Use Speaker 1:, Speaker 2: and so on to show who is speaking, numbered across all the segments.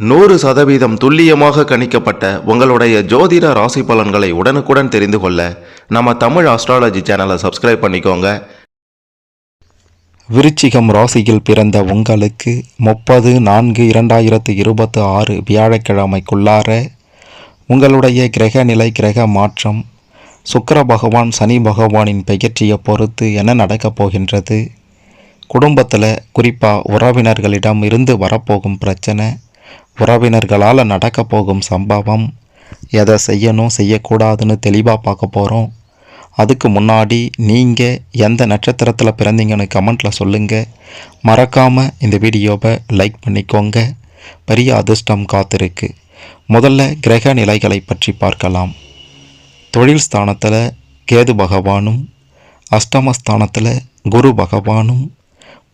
Speaker 1: 100% துல்லியமாக கணிக்கப்பட்ட உங்களுடைய ஜோதிட ராசி பலன்களை உடனுக்குடன் தெரிந்து கொள்ள நம்ம தமிழ் ஆஸ்ட்ராலஜி சேனலை சப்ஸ்கிரைப் பண்ணிக்கோங்க.
Speaker 2: விருச்சிகம் ராசியில் பிறந்த உங்களுக்கு 30/4/2026 வியாழக்கிழமைக்குள்ளார உங்களுடைய கிரக நிலை, கிரக மாற்றம், சுக்கிர பகவான் சனி பகவானின் பெயர்ச்சியை பொறுத்து என்ன நடக்கப் போகின்றது, குடும்பத்தில் குறிப்பாக உறவினர்களிடம் இருந்து வரப்போகும் பிரச்சனை, உறவினர்களால் நடக்க போகும் சம்பவம், எதை செய்யணும் செய்யக்கூடாதுன்னு தெளிவாக பார்க்க போகிறோம். அதுக்கு முன்னாடி நீங்கள் எந்த நட்சத்திரத்தில் பிறந்தீங்கன்னு கமெண்ட்டில் சொல்லுங்கள். மறக்காமல் இந்த வீடியோவை லைக் பண்ணிக்கோங்க. பெரிய அதிர்ஷ்டம் காத்திருக்கு. முதல்ல கிரக நிலைகளை பற்றி பார்க்கலாம். தொழில் ஸ்தானத்தில் கேது பகவானும், அஷ்டமஸ்தானத்தில் குரு பகவானும்,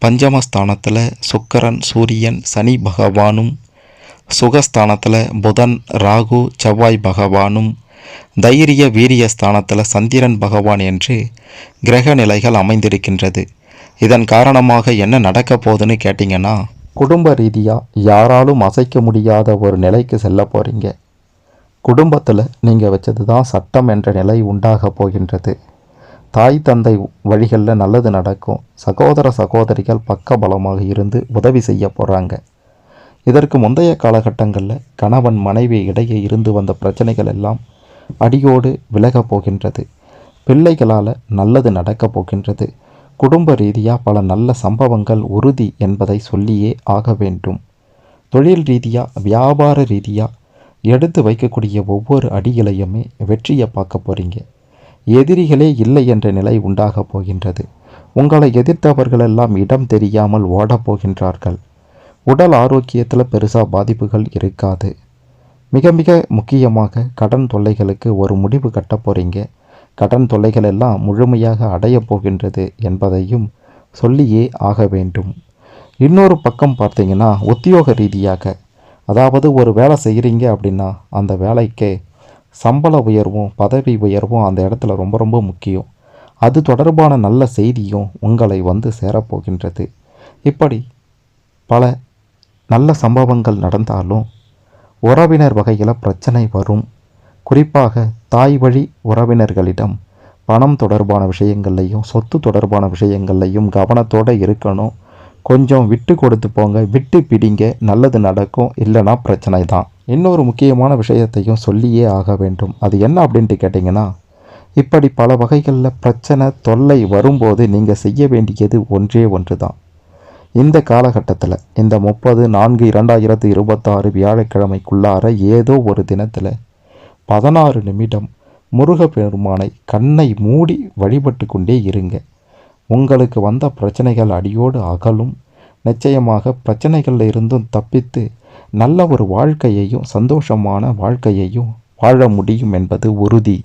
Speaker 2: பஞ்சமஸ்தானத்தில் சுக்கிரன் சூரியன் சனி பகவானும், சுகஸ்தானத்தில் புதன் ராகு செவ்வாய் பகவானும், தைரிய வீரிய ஸ்தானத்தில் சந்திரன் பகவான் என்று கிரக நிலைகள் அமைந்திருக்கின்றது. இதன் காரணமாக என்ன நடக்க போகுதுன்னு கேட்டிங்கன்னா, குடும்ப ரீதியாக யாராலும் அசைக்க முடியாத ஒரு நிலைக்கு செல்ல போகிறீங்க. குடும்பத்தில் நீங்கள் வச்சது தான் சட்டம் என்ற நிலை உண்டாக போகின்றது. தாய் தந்தை வழிகளில் நல்லது நடக்கும். சகோதர சகோதரிகள் பக்கபலமாக இருந்து உதவி செய்ய போகிறாங்க. இதற்கு முந்தைய காலகட்டங்களில் கணவன் மனைவி இடையே இருந்து வந்த பிரச்சனைகள் எல்லாம் அடியோடு விலகப் போகின்றது. பிள்ளைகளால் நல்லது நடக்கப் போகின்றது. குடும்ப ரீதியாக பல நல்ல சம்பவங்கள் உறுதி என்பதை சொல்லியே ஆக வேண்டும். தொழில் ரீதியாக வியாபார ரீதியாக எடுத்து வைக்கக்கூடிய ஒவ்வொரு அடிகளையுமே வெற்றியை பார்க்க போகிறீங்க. எதிரிகளே இல்லை என்ற நிலை உண்டாக போகின்றது. உங்களை எதிர்த்தவர்களெல்லாம் இடம் தெரியாமல் ஓடப் போகின்றார்கள். உடல் ஆரோக்கியத்தில் பெருசாக பாதிப்புகள் இருக்காது. மிக மிக முக்கியமாக கடன் தொல்லைகளுக்கு ஒரு முடிவு கட்ட போகிறீங்க. கடன் தொல்லைகள் எல்லாம் முழுமையாக அடைய போகின்றது என்பதையும் சொல்லியே ஆக வேண்டும். இன்னொரு பக்கம் பார்த்தீங்கன்னா, உத்தியோக ரீதியாக, அதாவது ஒரு வேலை செய்கிறீங்க அப்படின்னா அந்த வேலைக்கு சம்பள உயர்வும் பதவி உயர்வும் அந்த இடத்துல ரொம்ப ரொம்ப முக்கியம். அது தொடர்பான நல்ல செய்தியும் உங்களை வந்து சேரப்போகின்றது. இப்படி பல நல்ல சம்பவங்கள் நடந்தாலும் உறவினர் வகையில் பிரச்சனை வரும். குறிப்பாக தாய் வழி உறவினர்களிடம் பணம் தொடர்பான விஷயங்கள்லையும் சொத்து தொடர்பான விஷயங்கள்லையும் கவனத்தோடு இருக்கணும். கொஞ்சம் விட்டு கொடுத்து போங்க, விட்டு பிடிங்க, நல்லது நடக்கும், இல்லைனா பிரச்சனை தான். இன்னொரு முக்கியமான விஷயத்தையும் சொல்லியே ஆக வேண்டும். அது என்ன அப்படின்ட்டு கேட்டிங்கன்னா, இப்படி பல வகைகளில் பிரச்சனை தொல்லை வரும்போது நீங்கள் செய்ய வேண்டியது ஒன்றே ஒன்று தான். இந்த காலகட்டத்தில் இந்த 30/4/2026 வியாழக்கிழமைக்குள்ளார ஏதோ ஒரு தினத்தில் 16 நிமிடம் முருகப்பெருமானை கண்ணை மூடி வழிபட்டு கொண்டே இருங்க. உங்களுக்கு வந்த பிரச்சனைகள் அடியோடு அகலும். நிச்சயமாக பிரச்சனைகளில் இருந்தும் தப்பித்து நல்ல ஒரு வாழ்க்கையையும் சந்தோஷமான வாழ்க்கையையும் வாழ முடியும் என்பது உறுதி.